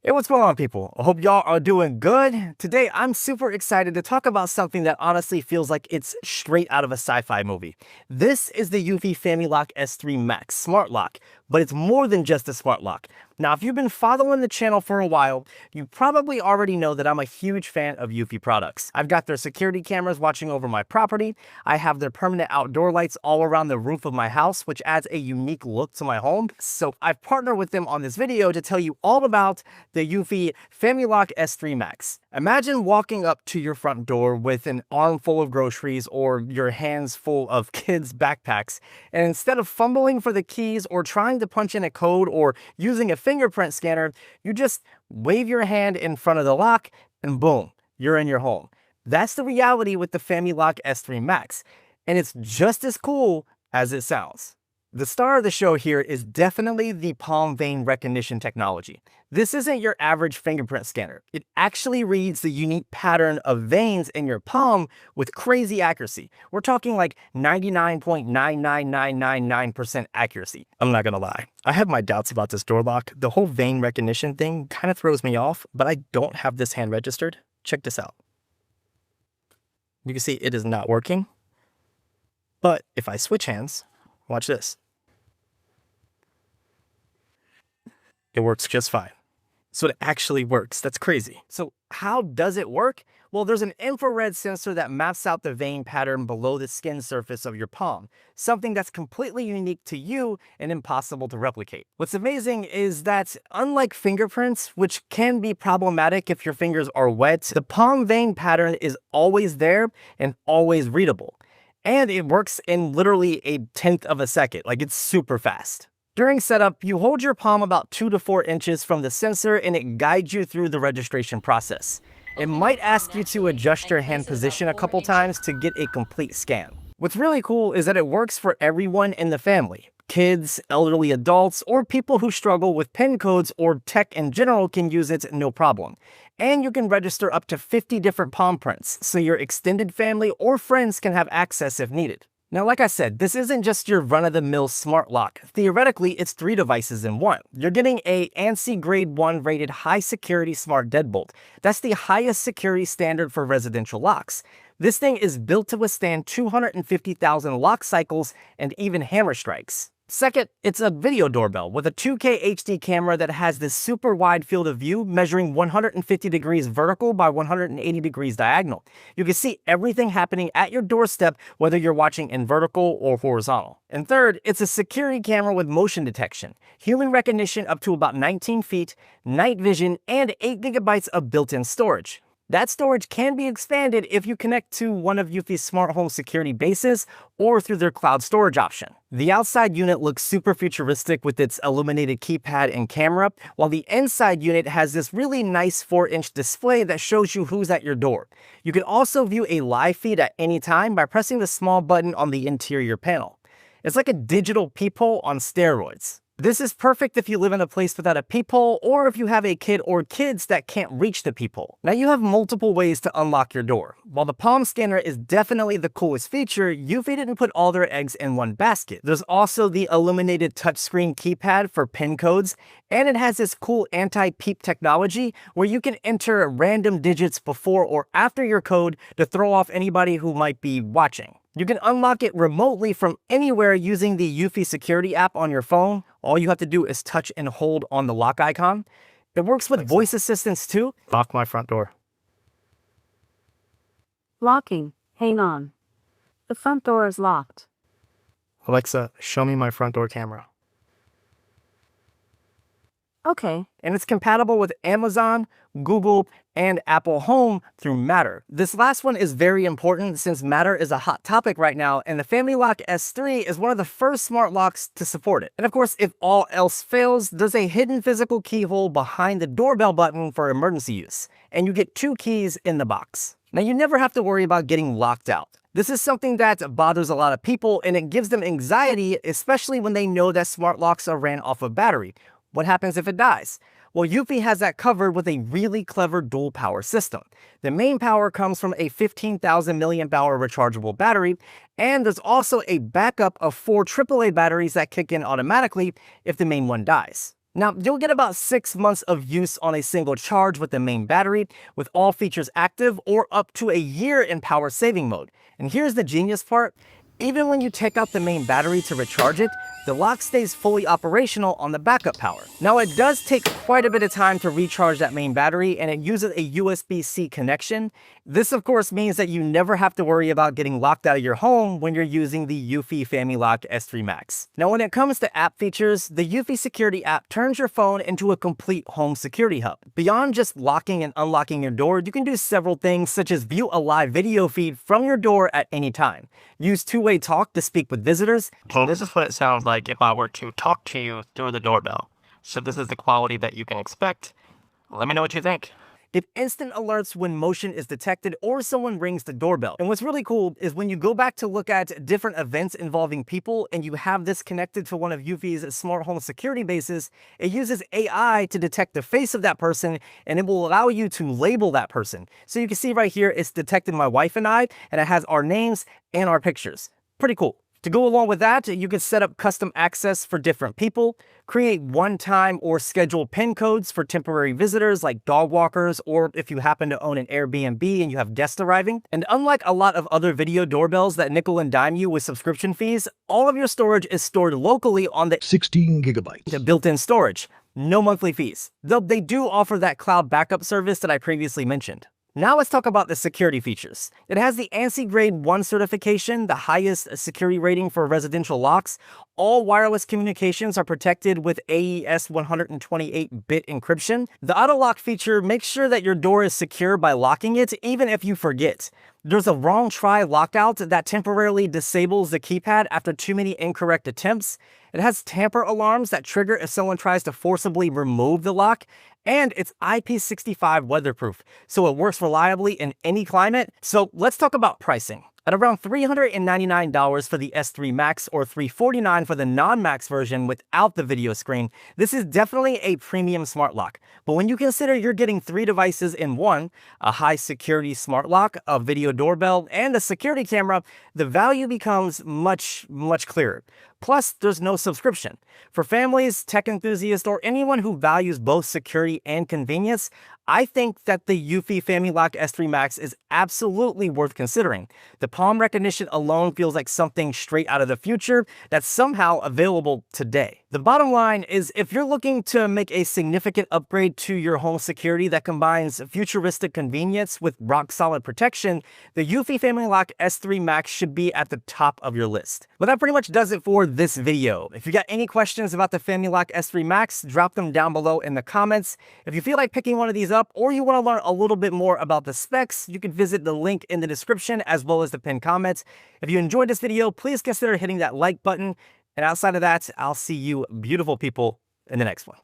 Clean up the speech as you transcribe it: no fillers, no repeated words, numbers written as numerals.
Hey, what's going on, people? I hope y'all are doing good. Today, I'm super excited to talk about something that honestly feels like it's straight out of a sci-fi movie. This is the eufy FamiLock S3 Max smart lock, but it's more than just a smart lock. Now, if you've been following the channel for a while, you probably already know that I'm a huge fan of eufy products. I've got their security cameras watching over my property. I have their permanent outdoor lights all around the roof of my house, which adds a unique look to my home. So I've partnered with them on this video to tell you all about the eufy FamiLock S3 Max. Imagine walking up to your front door with an armful of groceries or your hands full of kids' backpacks, and instead of fumbling for the keys or trying to punch in a code or using a fingerprint scanner, you just wave your hand in front of the lock and boom, you're in your home. That's the reality with the FamiLock S3 Max, and it's just as cool as it sounds. The star of the show here is definitely the palm vein recognition technology. This isn't your average fingerprint scanner. It actually reads the unique pattern of veins in your palm with crazy accuracy. We're talking like 99.99999% accuracy. I'm not gonna lie. I have my doubts about this door lock. The whole vein recognition thing kind of throws me off, but I don't have this hand registered. Check this out. You can see it is not working. But if I switch hands, watch this. It works just fine. So it actually works. That's crazy. So how does it work? Well, there's an infrared sensor that maps out the vein pattern below the skin surface of your palm, something that's completely unique to you and impossible to replicate. What's amazing is that unlike fingerprints, which can be problematic if your fingers are wet, the palm vein pattern is always there and always readable. And it works in literally a tenth of a second. Like, it's super fast. During setup, you hold your palm about 2 to 4 inches from the sensor and it guides you through the registration process. It might ask you to adjust your hand position a couple times to get a complete scan. What's really cool is that it works for everyone in the family. Kids, elderly adults, or people who struggle with PIN codes or tech in general can use it no problem. And you can register up to 50 different palm prints, so your extended family or friends can have access if needed. Now, like I said, this isn't just your run-of-the-mill smart lock. Theoretically, it's 3 devices in one. You're getting a ANSI Grade 1 rated high-security smart deadbolt. That's the highest security standard for residential locks. This thing is built to withstand 250,000 lock cycles and even hammer strikes. Second, it's a video doorbell with a 2K HD camera that has this super wide field of view measuring 150 degrees vertical by 180 degrees diagonal. You can see everything happening at your doorstep, whether you're watching in vertical or horizontal. And third, it's a security camera with motion detection, human recognition up to about 19 feet, night vision, and 8 gigabytes of built-in storage. That storage can be expanded if you connect to one of eufy's smart home security bases or through their cloud storage option. The outside unit looks super futuristic with its illuminated keypad and camera, while the inside unit has this really nice 4-inch display that shows you who's at your door. You can also view a live feed at any time by pressing the small button on the interior panel. It's like a digital peephole on steroids. This is perfect if you live in a place without a peephole or if you have a kid or kids that can't reach the peephole. Now, you have multiple ways to unlock your door. While the palm scanner is definitely the coolest feature, eufy didn't put all their eggs in one basket. There's also the illuminated touchscreen keypad for PIN codes, and it has this cool anti-peep technology where you can enter random digits before or after your code to throw off anybody who might be watching. You can unlock it remotely from anywhere using the eufy security app on your phone. All you have to do is touch and hold on the lock icon. It works with voice assistants too. Lock my front door. Locking. Hang on. The front door is locked. Alexa, show me my front door camera. Okay. And it's compatible with Amazon, Google, and Apple Home through Matter. This last one is very important since Matter is a hot topic right now, and the FamiLock S3 is one of the first smart locks to support it. And of course, if all else fails, there's a hidden physical keyhole behind the doorbell button for emergency use, and you get 2 keys in the box. Now, you never have to worry about getting locked out. This is something that bothers a lot of people, and it gives them anxiety, especially when they know that smart locks are ran off a battery. What happens if it dies? Well, eufy has that covered with a really clever dual power system. The main power comes from a 15,000 milliamp hour rechargeable battery, and there's also a backup of 4 AAA batteries that kick in automatically if the main one dies. Now, you'll get about 6 months of use on a single charge with the main battery, with all features active, or up to a year in power saving mode. And here's the genius part. Even when you take out the main battery to recharge it, the lock stays fully operational on the backup power. Now, it does take quite a bit of time to recharge that main battery, and it uses a USB-C connection. This, of course, means that you never have to worry about getting locked out of your home when you're using the eufy FamiLock S3 Max. Now, when it comes to app features, the eufy Security app turns your phone into a complete home security hub. Beyond just locking and unlocking your door, you can do several things such as view a live video feed from your door at any time, use two-way talk to speak with visitors. So this is what it sounds like if I were to talk to you through the doorbell. So this is the quality that you can expect. Let me know what you think. Get instant alerts when motion is detected or someone rings the doorbell. And what's really cool is when you go back to look at different events involving people and you have this connected to one of eufy's smart home security bases, it uses AI to detect the face of that person, and it will allow you to label that person. So you can see right here, it's detected my wife and I, and it has our names and our pictures. Pretty cool. To go along with that, you can set up custom access for different people, create one-time or scheduled PIN codes for temporary visitors like dog walkers, or if you happen to own an Airbnb and you have guests arriving. And unlike a lot of other video doorbells that nickel and dime you with subscription fees, all of your storage is stored locally on the 16 gigabytes. the built-in storage. No monthly fees, though they do offer that cloud backup service that I previously mentioned. Now let's talk about the security features. It has the ANSI Grade 1 certification, the highest security rating for residential locks. All wireless communications are protected with AES 128-bit encryption. The auto lock feature makes sure that your door is secure by locking it, even if you forget. There's a wrong try lockout that temporarily disables the keypad after too many incorrect attempts. It has tamper alarms that trigger if someone tries to forcibly remove the lock. And it's IP65 weatherproof, so it works reliably in any climate. So let's talk about pricing. At around $399 for the S3 Max or $349 for the non-Max version without the video screen, this is definitely a premium smart lock. But when you consider you're getting 3 devices in one, a high security smart lock, a video doorbell, and a security camera, the value becomes much clearer. Plus, there's no subscription. For families, tech enthusiasts, or anyone who values both security and convenience, I think that the eufy FamiLock S3 Max is absolutely worth considering. The palm recognition alone feels like something straight out of the future that's somehow available today. The bottom line is, if you're looking to make a significant upgrade to your home security that combines futuristic convenience with rock-solid protection, the eufy FamiLock S3 Max should be at the top of your list. But that pretty much does it for this video. If you got any questions about the FamiLock S3 Max, drop them down below in the comments. If you feel like picking one of these up, or you want to learn a little bit more about the specs, you can visit the link in the description as well as the pinned comments. If you enjoyed this video, please consider hitting that like button. And outside of that, I'll see you beautiful people in the next one.